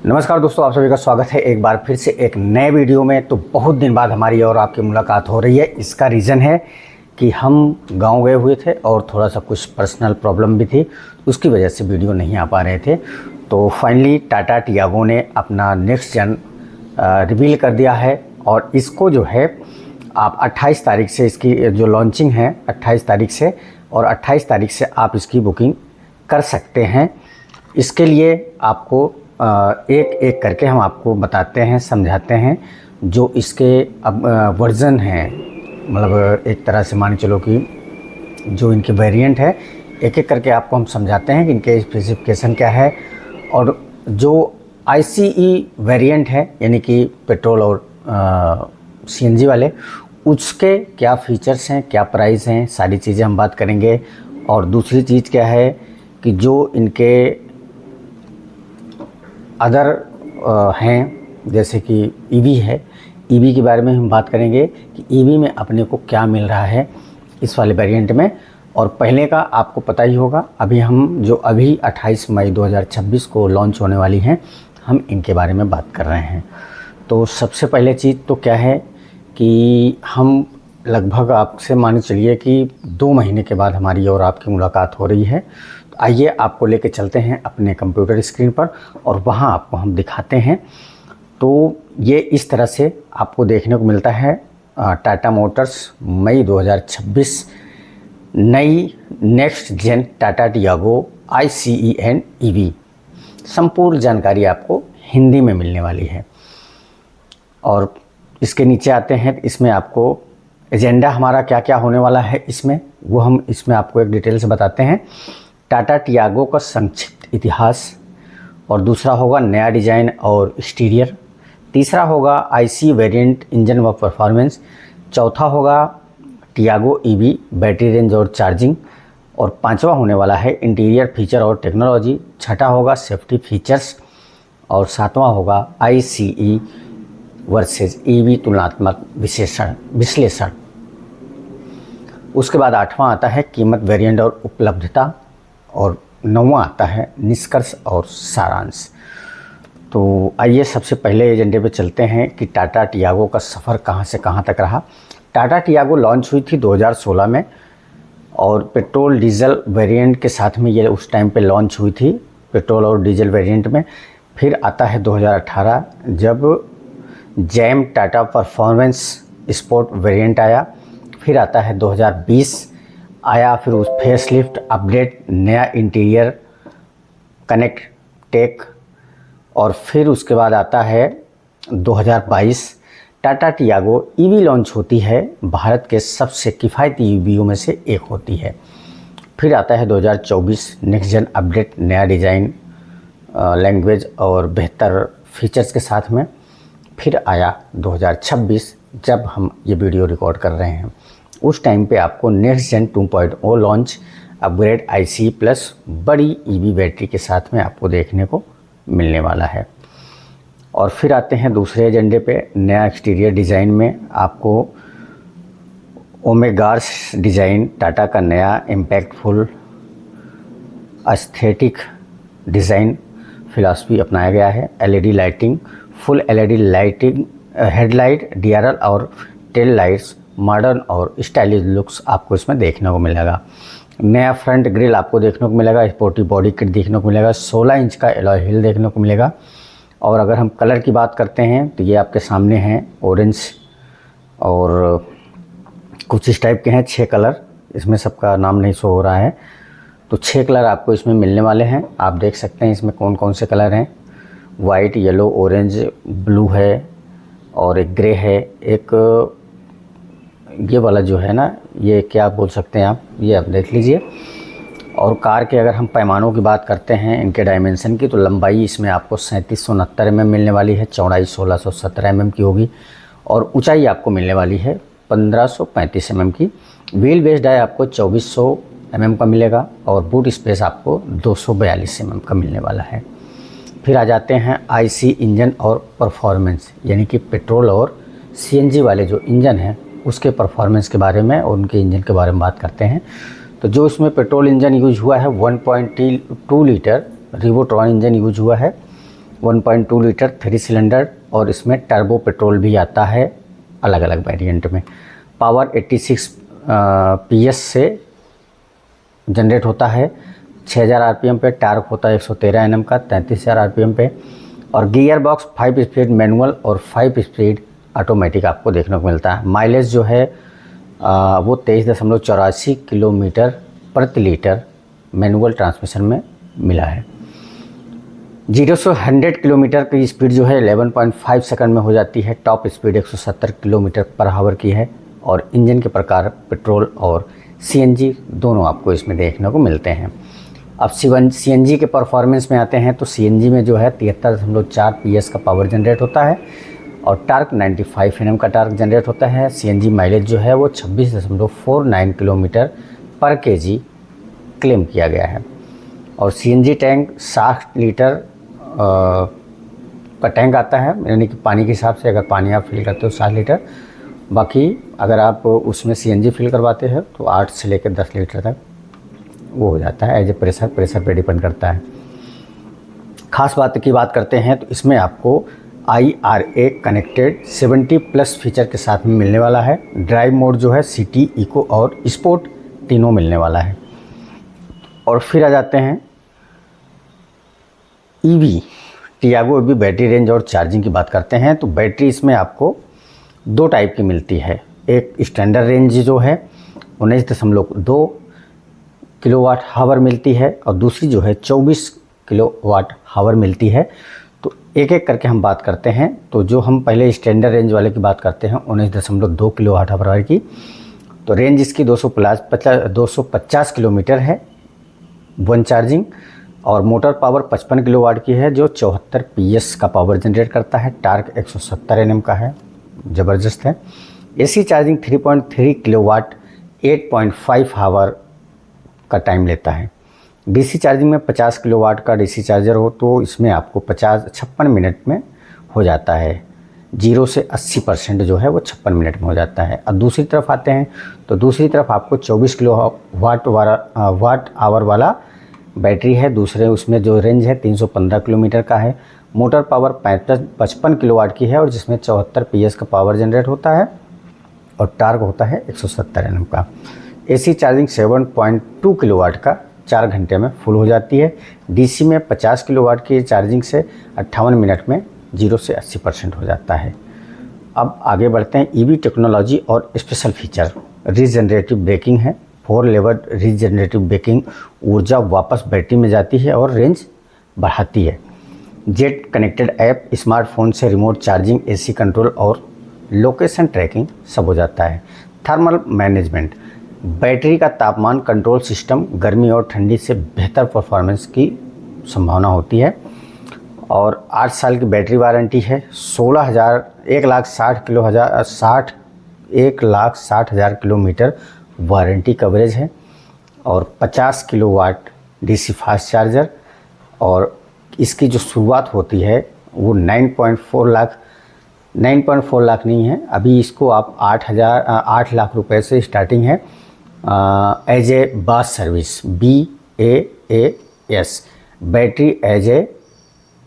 नमस्कार दोस्तों, आप सभी का स्वागत है एक बार फिर से एक नए वीडियो में। तो बहुत दिन बाद हमारी और आपकी मुलाकात हो रही है। इसका रीज़न है कि हम गांव गए हुए थे और थोड़ा सा कुछ पर्सनल प्रॉब्लम भी थी, उसकी वजह से वीडियो नहीं आ पा रहे थे। तो फाइनली टाटा टियागो ने अपना नेक्स्ट जन रिवील कर दिया है और इसको जो है आप 28 तारीख से इसकी जो लॉन्चिंग है 28 तारीख से, और 28 तारीख से आप इसकी बुकिंग कर सकते हैं। इसके लिए आपको एक एक करके हम आपको बताते हैं, समझाते हैं। जो इसके अब वर्ज़न हैं, मतलब एक तरह से मान चलो कि जो इनके वेरिएंट है, एक एक करके आपको हम समझाते हैं कि इनके स्पेसिफिकेशन क्या है। और जो ICE वेरिएंट है, यानी कि पेट्रोल और CNG वाले, उसके क्या फ़ीचर्स हैं, क्या प्राइस हैं, सारी चीज़ें हम बात करेंगे। और दूसरी चीज़ क्या है कि जो इनके अदर हैं, जैसे कि EV है, EV के बारे में हम बात करेंगे कि EV में अपने को क्या मिल रहा है इस वाले वेरिएंट में। और पहले का आपको पता ही होगा, अभी 28 मई 2026 को लॉन्च होने वाली हैं, हम इनके बारे में बात कर रहे हैं। तो सबसे पहले चीज़ तो क्या है कि हम लगभग आपसे मान चलिए कि 2 महीने के बाद हमारी और आपकी मुलाकात हो रही है। तो आइए आपको लेके चलते हैं अपने कंप्यूटर स्क्रीन पर और वहाँ आपको हम दिखाते हैं। तो ये इस तरह से आपको देखने को मिलता है। टाटा मोटर्स मई 2026 नई next gen Tata Tiago ICE and EV, संपूर्ण जानकारी आपको हिंदी में मिलने वाली है। और इसके नीचे आते हैं, इसमें आपको एजेंडा हमारा क्या क्या होने वाला है इसमें, वो हम इसमें आपको एक डिटेल से बताते हैं। टाटा टियागो का संक्षिप्त इतिहास, और दूसरा होगा नया डिज़ाइन और एक्सटीरियर, तीसरा होगा ICE वेरिएंट इंजन व परफॉर्मेंस, चौथा होगा टियागो EV बैटरी रेंज और चार्जिंग, और पांचवा होने वाला है इंटीरियर फीचर और टेक्नोलॉजी, छठा होगा सेफ्टी फीचर्स, और सातवां होगा ICE वर्सेस EV तुलनात्मक विश्लेषण। उसके बाद आठवां आता है कीमत, वेरिएंट और उपलब्धता, और नौवां आता है निष्कर्ष और सारांश। तो आइए सबसे पहले एजेंडे पे चलते हैं कि टाटा टियागो का सफ़र कहां से कहां तक रहा। टाटा टियागो लॉन्च हुई थी 2016 में, और पेट्रोल डीजल वेरिएंट के साथ में ये उस टाइम पे लॉन्च हुई थी, पेट्रोल और डीजल वेरिएंट में। फिर आता है 2018 जब jam Tata performance sport variant आया। फिर आता है 2020 आया, फिर उस फेसलिफ्ट अपडेट, नया इंटीरियर, कनेक्ट टेक, और फिर उसके बाद आता है 2022 टाटा टियागो EV लॉन्च होती है, भारत के सबसे किफ़ायती EVओं में से एक होती है। फिर आता है 2024 नेक्स्ट जन अपडेट, नया डिज़ाइन, लैंग्वेज और बेहतर फीचर्स के साथ में। फिर आया 2026 जब हम ये वीडियो रिकॉर्ड कर रहे हैं, उस टाइम पे आपको next gen 2.0 launch, upgrade ICE plus बड़ी EV बैटरी के साथ में आपको देखने को मिलने वाला है। और फिर आते हैं दूसरे एजेंडे पे, नया एक्सटीरियर डिज़ाइन में आपको ओमेगार्स डिज़ाइन, टाटा का नया इम्पैक्टफुल एस्थेटिक डिज़ाइन फिलॉसफी अपनाया गया है। LED lighting, full LED lighting, headlight, DRL और टेल लाइट्स, मॉडर्न और स्टाइलिश लुक्स आपको इसमें देखने को मिलेगा। नया फ्रंट ग्रिल आपको देखने को मिलेगा, स्पोर्टी बॉडी किट देखने को मिलेगा, 16 इंच का एलॉय व्हील देखने को मिलेगा। और अगर हम कलर की बात करते हैं तो ये आपके सामने हैं ऑरेंज, और कुछ इस टाइप के हैं 6 कलर, इसमें सबका नाम नहीं शो हो रहा है। तो 6 कलर आपको इसमें मिलने वाले हैं। आप देख सकते हैं इसमें कौन कौन से कलर हैं। वाइट, येलो, ऑरेंज, ब्लू है, और एक ग्रे है, एक ये वाला जो है ना, ये क्या बोल सकते हैं आप, ये आप देख लीजिए। और कार के अगर हम पैमानों की बात करते हैं, इनके डायमेंशन की, तो लंबाई इसमें आपको 3769 mm मिलने वाली है, चौड़ाई 1617 mm की होगी, और ऊंचाई आपको मिलने वाली है 1535 mm की। व्हील बेस डाई आपको 2400 mm का मिलेगा, और बूट स्पेस आपको 242 mm का मिलने वाला है। फिर आ जाते हैं ICE इंजन और परफॉर्मेंस, यानी कि पेट्रोल और CNG वाले जो इंजन हैं उसके परफॉर्मेंस के बारे में और उनके इंजन के बारे में बात करते हैं। तो जो इसमें पेट्रोल इंजन यूज हुआ है 1.2 लीटर रिवोट्रॉन इंजन यूज हुआ है, 1.2 लीटर 3 सिलेंडर, और इसमें टर्बो पेट्रोल भी आता है अलग अलग वेरिएंट में। पावर 86 PS से जनरेट होता है, 6000 RPM पे। टार्क होता है 113 Nm का, 33000 RPM पे। और गियर बॉक्स 5 स्पीड मैनुअल और 5 स्पीड ऑटोमेटिक आपको देखने को मिलता है। माइलेज जो है वो 23.84 किलोमीटर प्रति लीटर मैनुअल ट्रांसमिशन में मिला है। 0 से 100 किलोमीटर की स्पीड जो है 11.5 सेकंड में हो जाती है। Top speed 170 kilometre per hour की है। और इंजन के प्रकार पेट्रोल और CNG दोनों आपको इसमें देखने को मिलते हैं। अब CNG के परफॉर्मेंस में आते हैं तो CNG में जो है 73.4 PS का पावर जनरेट होता है और टार्क 95 Nm का टार्क जनरेट होता है। CNG माइलेज जो है वो 26.49 किलोमीटर पर kg क्लेम किया गया है। और CNG टैंक 60 लीटर का टैंक आता है, यानी कि पानी के हिसाब से अगर पानी आप फिल करते हो 60 लीटर, बाकी अगर आप उसमें CNG फिल करवाते हैं तो 8 से लेकर 10 लीटर तक वो हो जाता है। एज ए प्रेशर पे डिपेंड करता है। ख़ास बात की बात करते हैं तो इसमें आपको IRA कनेक्टेड 70+ फीचर के साथ में मिलने वाला है। ड्राइव मोड जो है सिटी, इको और स्पोर्ट तीनों मिलने वाला है। और फिर आ जाते हैं EV Tiago EV battery range और चार्जिंग की बात करते हैं तो बैटरी इसमें आपको 2 टाइप की मिलती है। एक स्टैंडर्ड रेंज जो है 19.2 किलोवाट हावर मिलती है और दूसरी जो है 24 किलोवाट हावर मिलती है। तो एक एक करके हम बात करते हैं। तो जो हम पहले स्टैंडर्ड रेंज वाले की बात करते हैं 19.2 किलोवाट हावर की, तो रेंज इसकी 250 किलोमीटर है वन चार्जिंग। और मोटर पावर 55 किलोवाट की है जो 74 PS का पावर जनरेट करता है। टार्क 170 Nm का है, ज़बरदस्त है। AC चार्जिंग 3.3 किलोवाट 8.5 आवर का टाइम लेता है। DC चार्जिंग में 50 किलोवाट का DC चार्जर हो तो इसमें आपको 56 मिनट में हो जाता है। 0 से 80% जो है वो 56 मिनट में हो जाता है। अब दूसरी तरफ आते हैं तो दूसरी तरफ आपको 24 किलोवाट आवर वाला बैटरी है। दूसरे उसमें जो रेंज है 315 किलोमीटर का है। मोटर पावर 55 किलोवाट की है और जिसमें 74 PS का पावर जनरेट होता है और टार्क होता है 170 Nm का। AC चार्जिंग 7.2 किलोवाट का 4 घंटे में फुल हो जाती है। DC में 50 किलोवाट की चार्जिंग से 58 मिनट में 0 से 80% हो जाता है। अब आगे बढ़ते हैं। EV टेक्नोलॉजी और स्पेशल फीचर। रीजनरेटिव ब्रेकिंग है। 4 लेवल रीजनरेटिव ब्रेकिंग, ऊर्जा वापस बैटरी में जाती है और रेंज बढ़ाती है। जेट कनेक्टेड ऐप, स्मार्टफोन से रिमोट चार्जिंग, AC कंट्रोल और लोकेशन ट्रैकिंग सब हो जाता है। थर्मल मैनेजमेंट, बैटरी का तापमान कंट्रोल सिस्टम, गर्मी और ठंडी से बेहतर परफॉर्मेंस की संभावना होती है। और 8 साल की बैटरी वारंटी है। 1,60,000 किलोमीटर वारंटी कवरेज है। और 50 किलोवाट DC फास्ट चार्जर। और इसकी जो शुरुआत होती है वो 9.4 लाख नहीं है, अभी इसको आप 8 लाख रुपए से स्टार्टिंग है। As a BaaS service, BAAS, battery as a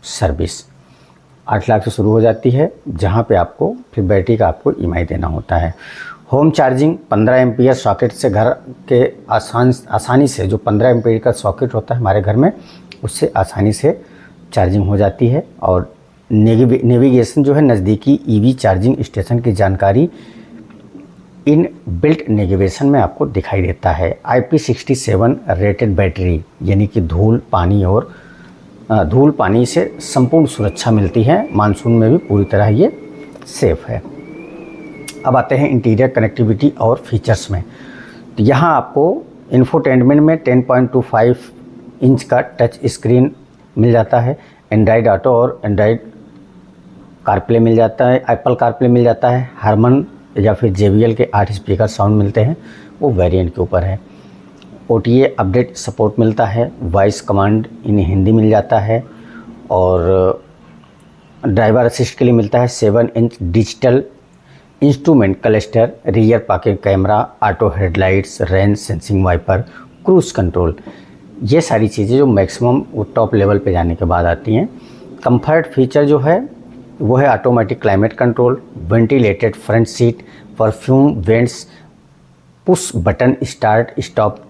service 8 lakh से शुरू हो जाती है, जहाँ पे आपको फिर बैटरी का आपको EMI देना होता है। होम चार्जिंग 15 एम्पियर सॉकेट से घर के आसानी से, जो 15 एम्पियर का सॉकेट होता है हमारे घर में, उससे आसानी से चार्जिंग हो जाती है। और नेविगेशन जो है नज़दीकी EV चार्जिंग स्टेशन की जानकारी इन बिल्ट नेविगेशन में आपको दिखाई देता है। IP67 रेटेड बैटरी, यानी कि धूल पानी से संपूर्ण सुरक्षा मिलती है। मानसून में भी पूरी तरह ये सेफ है। अब आते हैं इंटीरियर कनेक्टिविटी और फीचर्स में। तो यहाँ आपको इंफोटेनमेंट में 10.25 इंच का टच स्क्रीन मिल जाता है। एंड्रॉयड ऑटो और एंड्रॉयड कारप्ले मिल जाता है, एप्पल कारप्ले मिल जाता है। हारमन या फिर JBL के 8 स्पीकर साउंड मिलते हैं, वो वेरिएंट के ऊपर है। OTA अपडेट सपोर्ट मिलता है। वॉइस कमांड इन हिंदी मिल जाता है। और ड्राइवर असिस्ट के लिए मिलता है 7 inch digital instrument cluster, rear pocket camera, auto headlights, rain sensing wiper, cruise control. ये सारी चीज़ें जो मैक्सिमम वो टॉप लेवल पे जाने के बाद आती हैं। कंफर्ट फीचर जो है वो है automatic climate control, ventilated front seat, perfume vents, push button start stop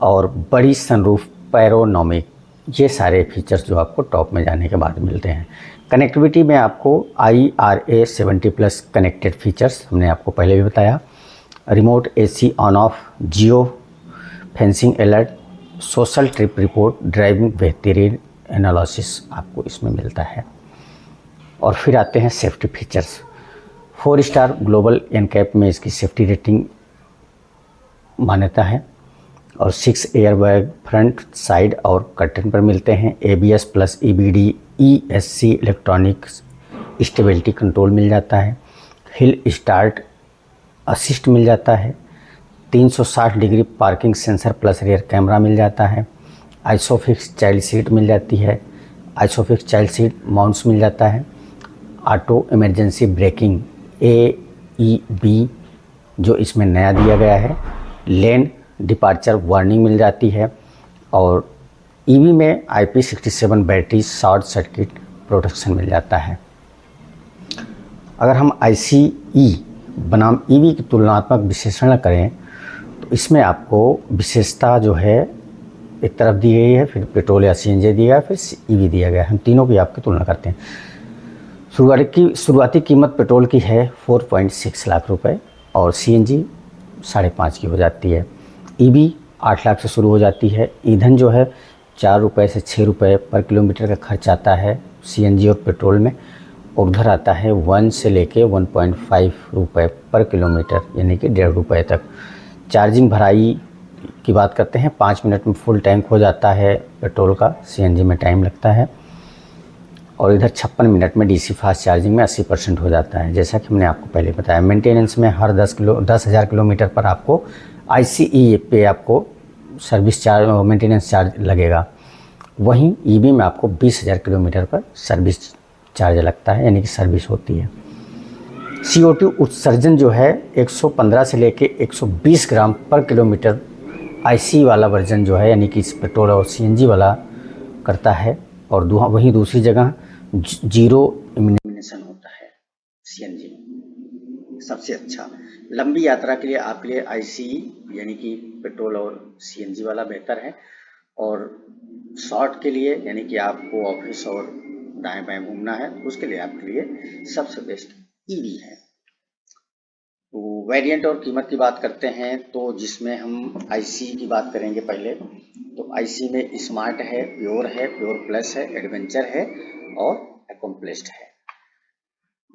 और बड़ी सनरूफ, पैरोनोमिक, ये सारे फीचर्स जो आपको टॉप में जाने के बाद मिलते हैं। कनेक्टिविटी में आपको IRA70+ कनेक्टेड फीचर्स हमने आपको पहले भी बताया, remote AC on off, geo fencing alert, social trip report, driving बेहतरीन एनालिसिस आपको इसमें मिलता है। और फिर आते हैं safety features. 4 star global NCAP में इसकी सेफ्टी रेटिंग मान्यता है और 6 एयरबैग फ्रंट साइड और कर्टन पर मिलते हैं। ABS plus EBD ESC electronic stability control मिल जाता है। हिल स्टार्ट असिस्ट मिल जाता है। 360 degree parking sensor plus rear camera मिल जाता है। आइसोफिक्स चाइल्ड सीट मिल जाती है। आइसोफिक्स चाइल्ड सीट माउंट्स मिल जाता है। ऑटो इमरजेंसी ब्रेकिंग AEB जो इसमें नया दिया गया है। लेन डिपार्चर वार्निंग मिल जाती है और EV में IP67 battery short circuit protection मिल जाता है। अगर हम ICE बनाम EV की तुलनात्मक विश्लेषण करें तो इसमें आपको विशेषता जो है एक तरफ दी गई है, फिर पेट्रोल या CNG दिया है, फिर EV दिया गया है। हम तीनों की आपकी तुलना करते हैं। शुरुआती कीमत पेट्रोल की है 4.6 लाख रुपए और CNG 5.5 की हो जाती है। EV 8 लाख से शुरू हो जाती है। ईंधन जो है 4 रुपये से 6 रुपये पर किलोमीटर का खर्च आता है CNG और पेट्रोल में, और उधर आता है 1 से लेके 1.5 रुपये पर किलोमीटर, यानी कि 1.5 रुपये तक। चार्जिंग भराई की बात करते हैं, 5 मिनट में फुल टैंक हो जाता है पेट्रोल का, CNG में टाइम लगता है। और इधर 56 मिनट में DC फास्ट चार्जिंग में 80% हो जाता है। जैसा कि हमने आपको पहले बताया, मेंटेनेंस में हर 10,000 किलोमीटर पर आपको ICE पे आपको सर्विस चार्ज मेंटेनेंस चार्ज लगेगा। वहीं EV में आपको 20,000 किलोमीटर पर सर्विस चार्ज लगता है, यानी कि सर्विस होती है। CO2 उत्सर्जन जो है 115 से लेके 120 ग्राम पर किलोमीटर ICE वाला वर्जन जो है, यानी कि इस पेट्रोल और CNG वाला करता है, और वहीं दूसरी जगह जीरो इमिशन होता है CNG में। सबसे अच्छा लंबी यात्रा के लिए आपके लिए ICE यानी कि पेट्रोल और CNG वाला बेहतर है, और शॉर्ट के लिए यानी कि आपको ऑफिस और दाएं बाएं घूमना है उसके लिए आपके लिए सबसे बेस्ट EV है। तो वेरिएंट और कीमत की बात करते हैं तो जिसमें हम ICE की बात करेंगे पहले, तो ICE में स्मार्ट है, प्योर प्लस है, एडवेंचर है और अकम्प्लिश्ड है।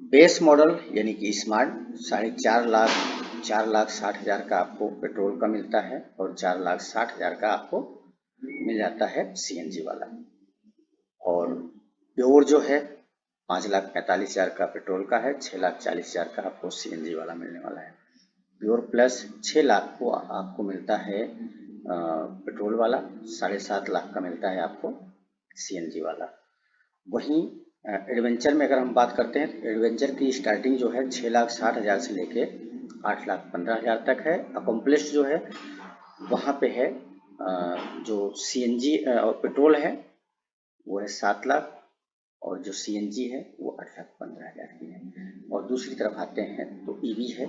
बेस मॉडल यानी कि स्मार्ट 4,60,000 का आपको पेट्रोल का मिलता है और 4,60,000 का आपको मिल जाता है CNG वाला। और प्योर जो है 5,45,000 का पेट्रोल का है, 6,40,000 का आपको CNG वाला मिलने वाला है। प्योर प्लस 6 लाख को आपको मिलता है पेट्रोल वाला, 7.5 लाख का मिलता है आपको CNG वाला। वहीं एडवेंचर में अगर हम बात करते हैं तो एडवेंचर की स्टार्टिंग जो है 6,60,000 से लेके 8,15,000 तक है। अकम्प्लिश्ड जो है वहाँ पे है जो CNG और पेट्रोल है वो है 7 लाख, और जो CNG है वो 8,15,000 की है। और दूसरी तरफ आते हैं तो EV है।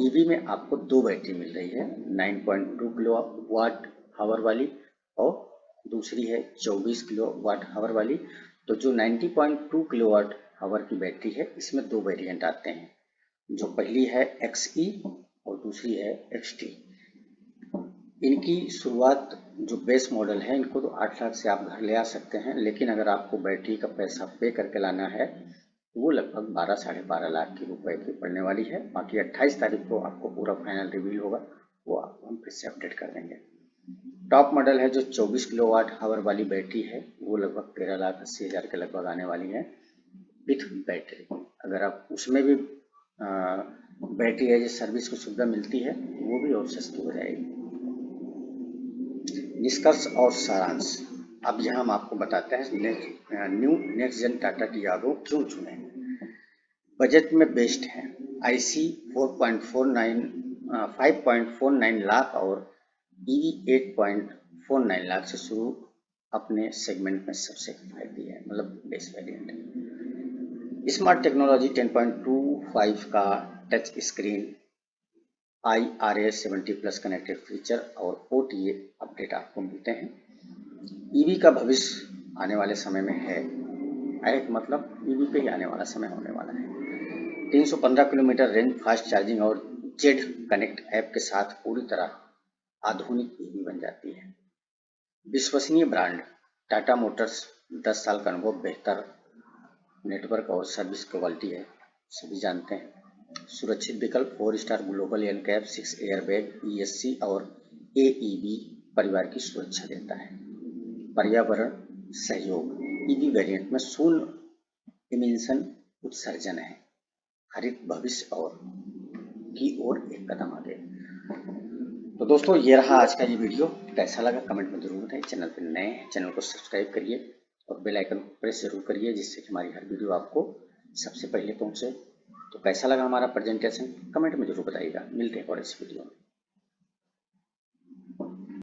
EV में आपको 2 बैटरी मिल रही है, 9.2 किलोवाट हावर वाली और दूसरी है 24 किलोवाट हावर वाली। तो जो 90.2 किलोवाट हावर की बैटरी है इसमें 2 वेरिएंट आते हैं, जो पहली है XE और दूसरी है XT। इनकी शुरुआत जो बेस मॉडल है इनको तो 8 लाख से आप घर ले आ सकते हैं, लेकिन अगर आपको बैटरी का पैसा पे करके लाना है तो वो लगभग 12 साढ़े 12 लाख की रुपए की पड़ने वाली है। बाकी 28 तारीख को आपको पूरा फाइनल रिवील होगा, वो आपको हम फिर से अपडेट कर देंगे। टॉप मॉडल है जो 24 किलोवाट हावर वाली बैटरी है, वो लगभग 13,80,000 के लगभग आने वाली है विथ बैटरी। अगर आप उसमें भी बैटरी है जो सर्विस की सुविधा मिलती है वो भी और सस्ती हो जाएगी। निष्कर्ष और सारांश अब यहाँ हम आपको बताते हैं नेक्स्ट जेन टाटा टियागो क्यों चुने। बजट में बेस्ट है। IC 5.49 लाख और EV 8.49 लाख से शुरू अपने सेगमेंट में सबसे किफायती है, मतलब बेस वेरिएंट है। स्मार्ट टेक्नोलॉजी 10.25 का touch screen, IRS 70+ connected feature और OTA अपडेट आपको मिलते हैं। ईवी का भविष्य आने वाले समय में है, एक मतलब ईवी पे ही आने वाला समय होने वाला है। 315 किलोमीटर रेंज, फास्ट चार्जिंग और जेड कनेक्ट ऐप के साथ पूरी तरह आधुनिक ईवी बन जाती है। विश्वसनीय ब्रांड टाटा मोटर्स, 10 साल का अनुभव, बेहतर नेटवर्क और सर्विस क्वालिटी है, सभी जानते हैं। सुरक्षित विकल्प 4 star global NCAP, 6 airbag, ESC और AEB परिवार की सुरक्षा देता है। पर्यावरण सहयोग, ईवी वेरिएंट में शून्य इमिशन उत्सर्जन है, हरित भविष्य और की ओर एक कदम आगे। तो दोस्तों ये रहा आज का ये वीडियो, कैसा लगा कमेंट में जरूर बताइए। चैनल पर नए हैं चैनल को सब्सक्राइब करिए और बेल आइकन को प्रेस जरूर करिए, जिससे कि हमारी हर वीडियो आपको सबसे पहले पहुंचे। तो कैसा लगा हमारा प्रेजेंटेशन कमेंट में जरूर बताइएगा। मिलते हैं और इस वीडियो में।